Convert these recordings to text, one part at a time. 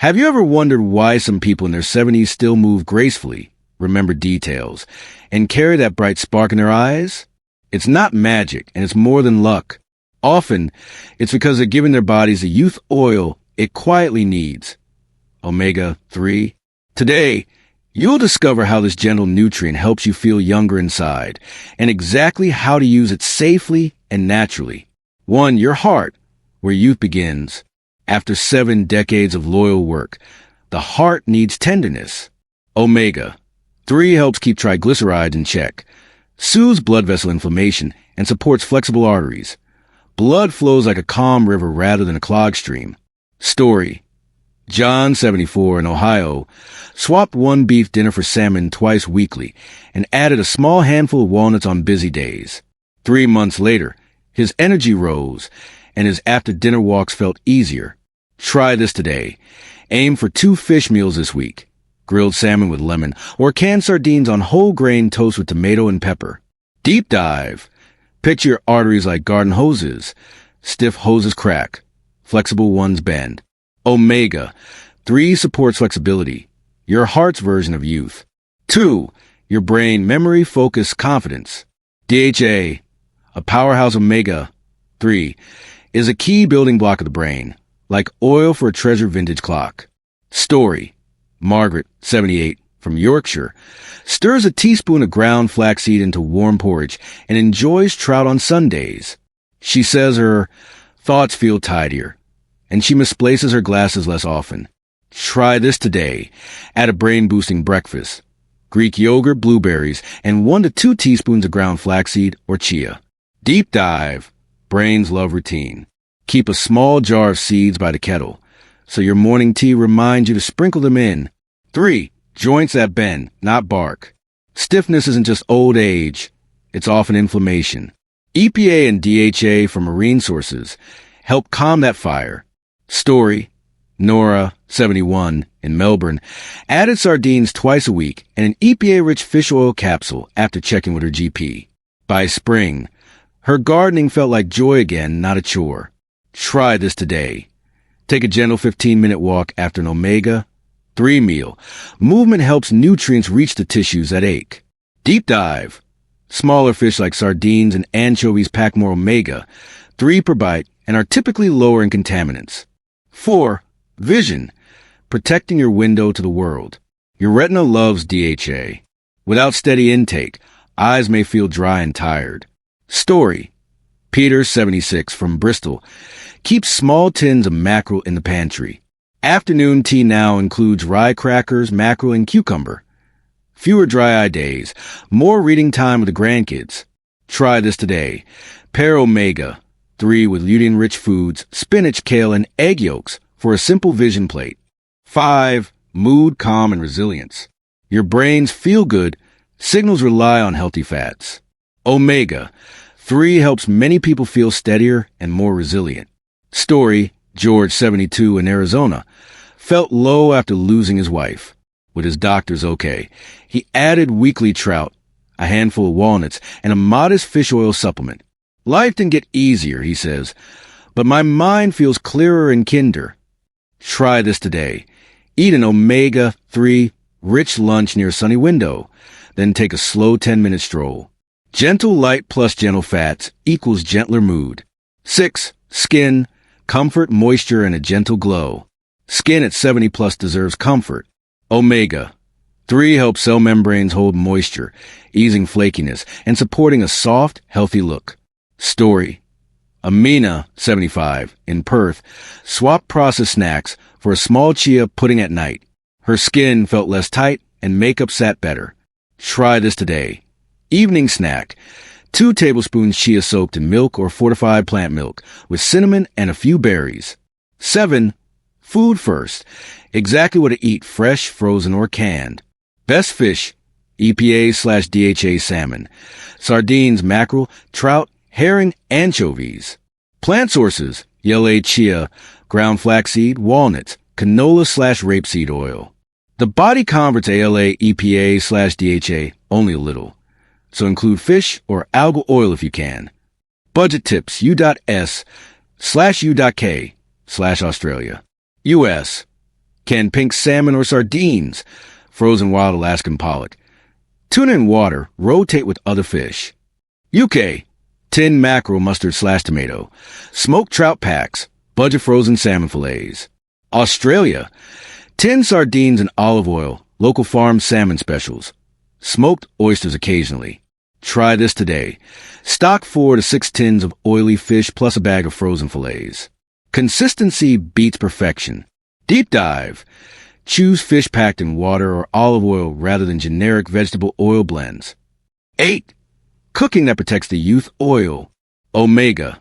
Have you ever wondered why some people in their 70s still move gracefully, remember details, and carry that bright spark in their eyes? It's not magic, and it's more than luck. Often, it's because they're giving their bodies the youth oil it quietly needs. Omega-3. Today, you'll discover how this gentle nutrient helps you feel younger inside, and exactly how to use it safely and naturally. 1. Your heart, where youth begins. After 7 decades of loyal work, the heart needs tenderness. Omega-3 helps keep triglycerides in check, soothes blood vessel inflammation, and supports flexible arteries. Blood flows like a calm river rather than a clogged stream. Story. John, 74, in Ohio, swapped one beef dinner for salmon twice weekly and added a small handful of walnuts on busy days. 3 months later, his energy rose, and his after-dinner walks felt easier. Try this today. Aim for 2 fish meals this week. Grilled salmon with lemon, or canned sardines on whole grain toast with tomato and pepper. Deep dive. Picture your arteries like garden hoses. Stiff hoses crack. Flexible ones bend. Omega-3 supports flexibility. Your heart's version of youth. 2. Your brain, memory, focus, confidence. DHA, a powerhouse omega-3, is a key building block of the brain, like oil for a treasure vintage clock. Story. Margaret, 78, from Yorkshire, stirs a teaspoon of ground flaxseed into warm porridge and enjoys trout on Sundays. She says her thoughts feel tidier, and she misplaces her glasses less often. Try this today. Add a brain-boosting breakfast. Greek yogurt, blueberries, and 1 to 2 teaspoons of ground flaxseed or chia. Deep dive. Brains love routine. Keep a small jar of seeds by the kettle, so your morning tea reminds you to sprinkle them in. 3. Joints that bend, not bark. Stiffness isn't just old age. It's often inflammation. EPA and DHA from marine sources help calm that fire. Story. Nora, 71, in Melbourne, added sardines twice a week and an EPA-rich fish oil capsule after checking with her GP. By spring, her gardening felt like joy again, not a chore. Try this today. Take a gentle 15-minute walk after an omega-3 meal. Movement helps nutrients reach the tissues that ache. Deep dive. Smaller fish like sardines and anchovies pack more omega-3 per bite and are typically lower in contaminants. 4. Vision. Protecting your window to the world. Your retina loves DHA. Without steady intake, eyes may feel dry and tired. Story. Peter, 76, from Bristol, keeps small tins of mackerel in the pantry. Afternoon tea now includes rye crackers, mackerel, and cucumber. Fewer dry eye days, more reading time with the grandkids. Try this today. Pair omega-3 with lutein-rich foods, spinach, kale, and egg yolks for a simple vision plate. 5. Mood, calm, and resilience. Your brain's feel-good signals rely on healthy fats. Omega-3 helps many people feel steadier and more resilient. Story. George, 72, in Arizona, felt low after losing his wife. With his doctors okay, he added weekly trout, a handful of walnuts, and a modest fish oil supplement. Life didn't get easier, he says, but my mind feels clearer and kinder. Try this today. Eat an omega-3 rich lunch near a sunny window, then take a slow 10-minute stroll. Gentle light plus gentle fats equals gentler mood. 6. Skin, comfort, moisture, and a gentle glow. Skin at 70 plus deserves comfort. Omega-3 helps cell membranes hold moisture, easing flakiness, and supporting a soft, healthy look. Story. Amina, 75, in Perth, swapped processed snacks for a small chia pudding at night. Her skin felt less tight and makeup sat better. Try this today. Evening snack. 2 tablespoons chia soaked in milk or fortified plant milk with cinnamon and a few berries. 7. Food first. Exactly what to eat, fresh, frozen, or canned. Best fish, EPA/DHA salmon. Sardines, mackerel, trout, herring, anchovies. Plant sources, yellow chia, ground flaxseed, walnuts, canola/rapeseed oil. The body converts ALA, EPA/DHA only a little, so include fish or algal oil if you can. Budget tips, u.s/u.k/Australia. U.S. Canned pink salmon or sardines, frozen wild Alaskan pollock. Tuna and water, rotate with other fish. UK, tin mackerel, mustard/tomato. Smoked trout packs, budget frozen salmon fillets. Australia, tin sardines and olive oil, local farm salmon specials. Smoked oysters occasionally. Try this today. Stock 4 to 6 tins of oily fish plus a bag of frozen fillets. Consistency beats perfection. Deep dive. Choose fish packed in water or olive oil rather than generic vegetable oil blends. 8. Cooking that protects the youth oil. Omega.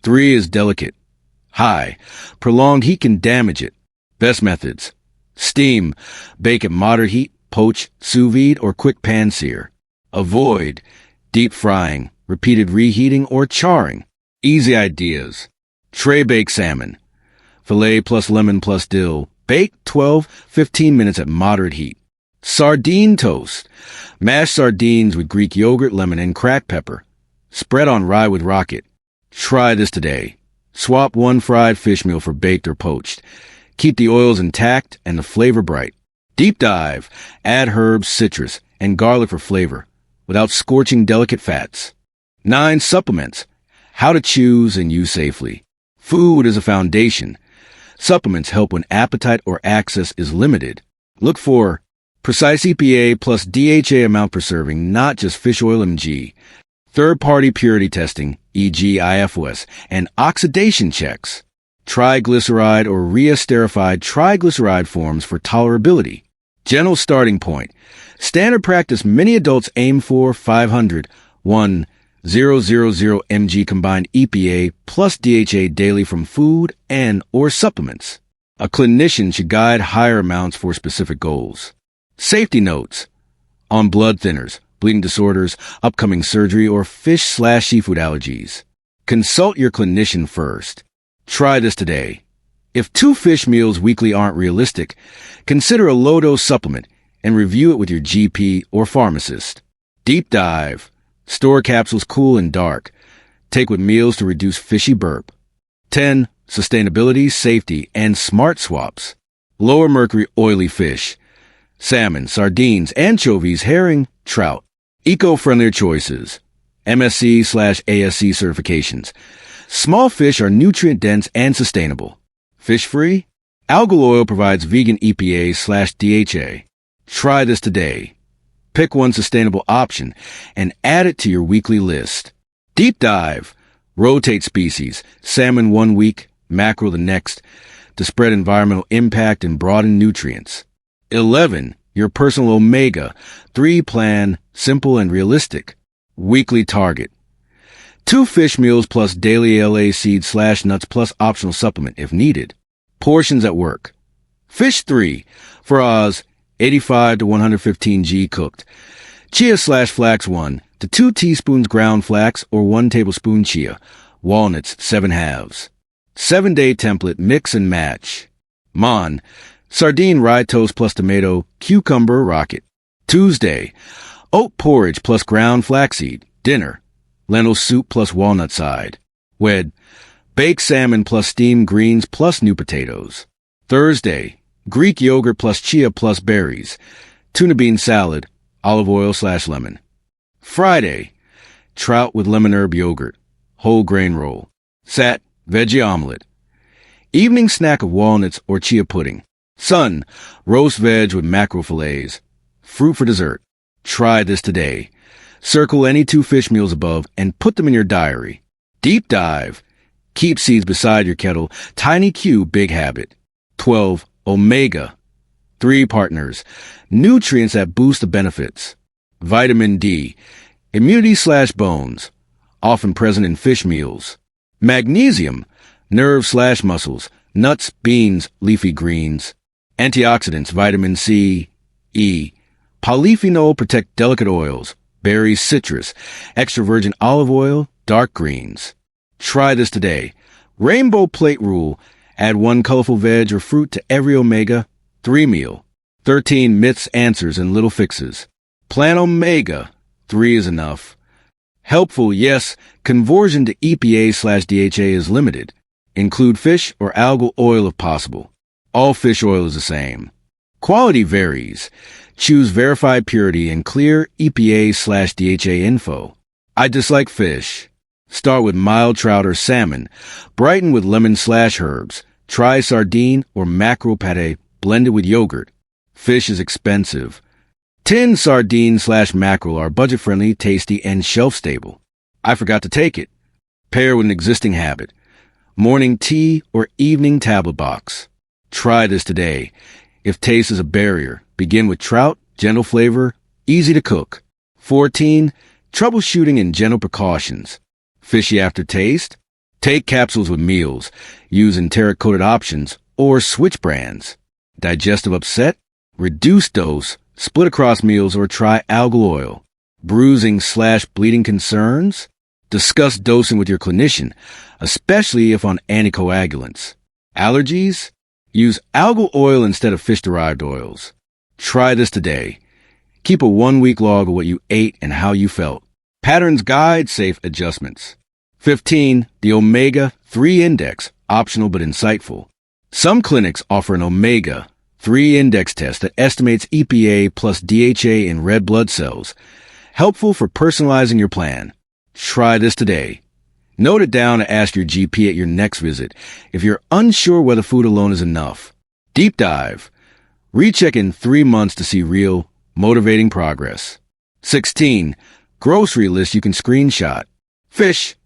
3 is delicate. High. Prolonged heat can damage it. Best methods. Steam. Bake at moderate heat. Poach, sous vide, or quick pan sear. Avoid deep frying, repeated reheating, or charring. Easy ideas. Tray bake salmon. Filet plus lemon plus dill. Bake 12-15 minutes at moderate heat. Sardine toast. Mashed sardines with Greek yogurt, lemon, and cracked pepper. Spread on rye with rocket. Try this today. Swap one fried fish meal for baked or poached. Keep the oils intact and the flavor bright. Deep dive. Add herbs, citrus, and garlic for flavor, without scorching delicate fats. 9. Supplements. How to choose and use safely. Food is a foundation. Supplements help when appetite or access is limited. Look for precise EPA plus DHA amount per serving, not just fish oil mg. Third-party purity testing, e.g. IFOS, and oxidation checks. Triglyceride or reesterified triglyceride forms for tolerability. Gentle starting point. Standard practice many adults aim for 500, 1,000 mg combined EPA plus DHA daily from food and or supplements. A clinician should guide higher amounts for specific goals. Safety notes on blood thinners, bleeding disorders, upcoming surgery, or fish/seafood allergies. Consult your clinician first. Try this today. If 2 fish meals weekly aren't realistic, consider a low-dose supplement and review it with your GP or pharmacist. Deep dive. Store capsules cool and dark. Take with meals to reduce fishy burp. 10. Sustainability, safety, and smart swaps. Lower mercury oily fish. Salmon, sardines, anchovies, herring, trout. Eco-friendlier choices. MSC/ASC certifications. Small fish are nutrient-dense and sustainable. Fish-free? Algal oil provides vegan EPA/DHA. Try this today. Pick one sustainable option and add it to your weekly list. Deep dive. Rotate species. Salmon 1 week, mackerel the next, to spread environmental impact and broaden nutrients. 11. Your personal omega-3 plan, simple and realistic. Weekly target. 2 fish meals plus daily LA seeds/nuts plus optional supplement if needed. Portions at work. Fish 3. For Oz, 85 to 115 G cooked. Chia/flax 1 to 2 teaspoons ground flax or 1 tablespoon chia. Walnuts 7 halves. 7-day template, mix and match. Mon. Sardine rye toast plus tomato, cucumber rocket. Tuesday. Oat porridge plus ground flaxseed. Dinner. Lentil soup plus walnut side. Wed. Baked salmon plus steamed greens plus new potatoes. Thursday. Greek yogurt plus chia plus berries. Tuna bean salad, olive oil/lemon. Friday. Trout with lemon herb yogurt. Whole grain roll. Sat. Veggie omelet. Evening snack of walnuts or chia pudding. Sun. Roast veg with mackerel fillets. Fruit for dessert. Try this today. Circle any 2 fish meals above and put them in your diary. Deep dive. Keep seeds beside your kettle. Tiny Q, big habit. 12. Omega-3 partners. Nutrients that boost the benefits. Vitamin D. Immunity/bones. Often present in fish meals. Magnesium. Nerves/muscles. Nuts, beans, leafy greens. Antioxidants. Vitamin C, E. Polyphenol protect delicate oils. Berries, citrus. Extra virgin olive oil, dark greens. Try this today. Rainbow plate rule. Add 1 colorful veg or fruit to every omega-3 meal. 13 myths, answers, and little fixes. Plan omega-3 is enough. Helpful, yes. Conversion to EPA/DHA is limited. Include fish or algal oil if possible. All fish oil is the same. Quality varies. Choose verified purity and clear EPA/DHA info. I dislike fish. Start with mild trout or salmon. Brighten with lemon/herbs. Try sardine or mackerel pate blended with yogurt. Fish is expensive. Tin sardine/mackerel are budget-friendly, tasty, and shelf-stable. I forgot to take it. Pair with an existing habit. Morning tea or evening tablet box. Try this today. If taste is a barrier, begin with trout, gentle flavor, easy to cook. 14. Troubleshooting and gentle precautions. Fishy aftertaste? Take capsules with meals. Use enteric-coated options or switch brands. Digestive upset? Reduce dose, split across meals, or try algal oil. Bruising/bleeding concerns? Discuss dosing with your clinician, especially if on anticoagulants. Allergies? Use algal oil instead of fish-derived oils. Try this today. Keep a 1-week log of what you ate and how you felt. Patterns guide safe adjustments. 15. The omega-3 index, optional but insightful. Some clinics offer an omega-3 index test that estimates EPA plus DHA in red blood cells, helpful for personalizing your plan. Try this today. Note it down and ask your GP at your next visit if you're unsure whether food alone is enough. Deep dive. Recheck in 3 months to see real, motivating progress. 16. Grocery list you can screenshot. Fish,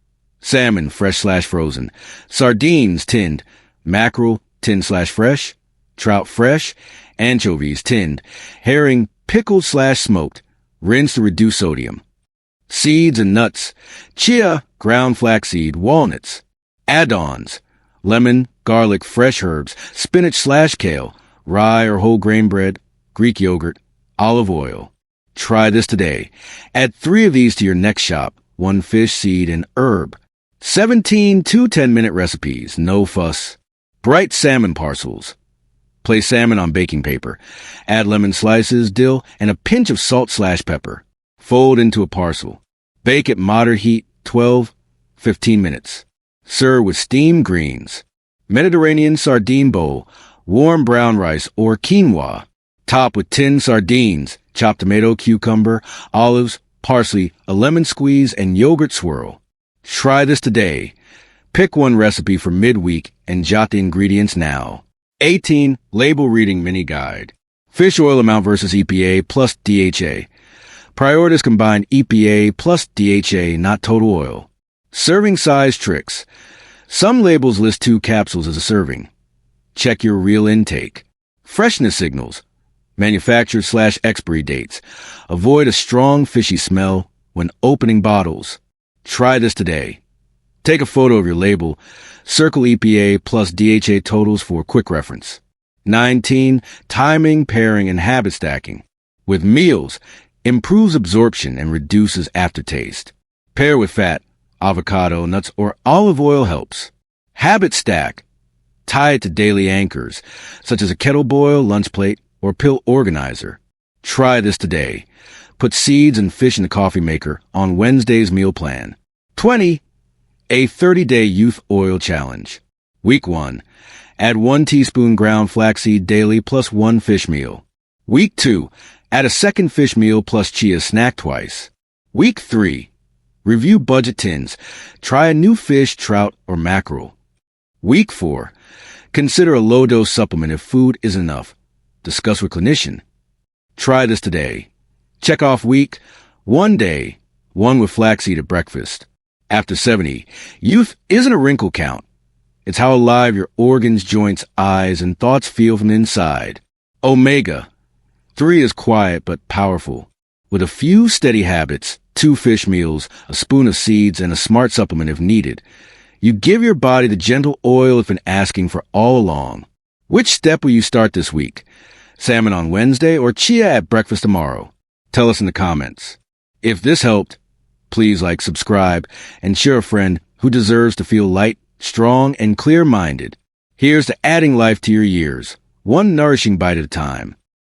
salmon, fresh/frozen. Sardines, tinned. Mackerel, tinned/fresh. Trout, fresh. Anchovies, tinned. Herring, pickled/smoked. Rinse to reduce sodium. Seeds and nuts. Chia, ground flaxseed, walnuts. Add-ons. Lemon, garlic, fresh herbs. Spinach/kale. Rye or whole grain bread. Greek yogurt. Olive oil. Try this today. Add 3 of these to your next shop. 1 fish, seed, and herb. 17 2 10-minute recipes. No fuss. Bright salmon parcels. Place salmon on baking paper. Add lemon slices, dill, and a pinch of salt/pepper. Fold into a parcel. Bake at moderate heat 12-15 minutes. Serve with steamed greens. Mediterranean sardine bowl. Warm brown rice or quinoa. Top with tinned sardines, chopped tomato, cucumber, olives, parsley, a lemon squeeze, and yogurt swirl. Try this today. Pick one recipe for midweek and jot the ingredients now. 18. Label reading mini guide. Fish oil amount versus EPA plus DHA. Priorities combine EPA plus DHA, not total oil. Serving size tricks. Some labels list 2 capsules as a serving. Check your real intake. Freshness signals. Manufacturer/expiry dates. Avoid a strong fishy smell when opening bottles. Try this today. Take a photo of your label. Circle EPA plus DHA totals for quick reference. 19. Timing, pairing, and habit stacking. With meals, improves absorption and reduces aftertaste. Pair with fat, avocado, nuts, or olive oil helps. Habit stack. Tie it to daily anchors, such as a kettle boil, lunch plate, or pill organizer. Try this today. Put seeds and fish in the coffee maker on Wednesday's meal plan. 20. A 30-day youth oil challenge. Week 1. Add 1 teaspoon ground flaxseed daily plus 1 fish meal. Week 2. Add a second fish meal plus chia snack twice. Week 3. Review budget tins. Try a new fish, trout, or mackerel. Week 4. Consider a low-dose supplement if food isn't enough. Discuss with clinician. Try this today. Check off week. 1 day. 1 with flaxseed at breakfast. After 70, youth isn't a wrinkle count. It's how alive your organs, joints, eyes, and thoughts feel from the inside. Omega-3 is quiet but powerful. With a few steady habits, 2 fish meals, a spoon of seeds, and a smart supplement if needed, you give your body the gentle oil it's been asking for all along. Which step will you start this week? Salmon on Wednesday or chia at breakfast tomorrow? Tell us in the comments. If this helped, please like, subscribe, and share a friend who deserves to feel light, strong, and clear-minded. Here's to adding life to your years, one nourishing bite at a time.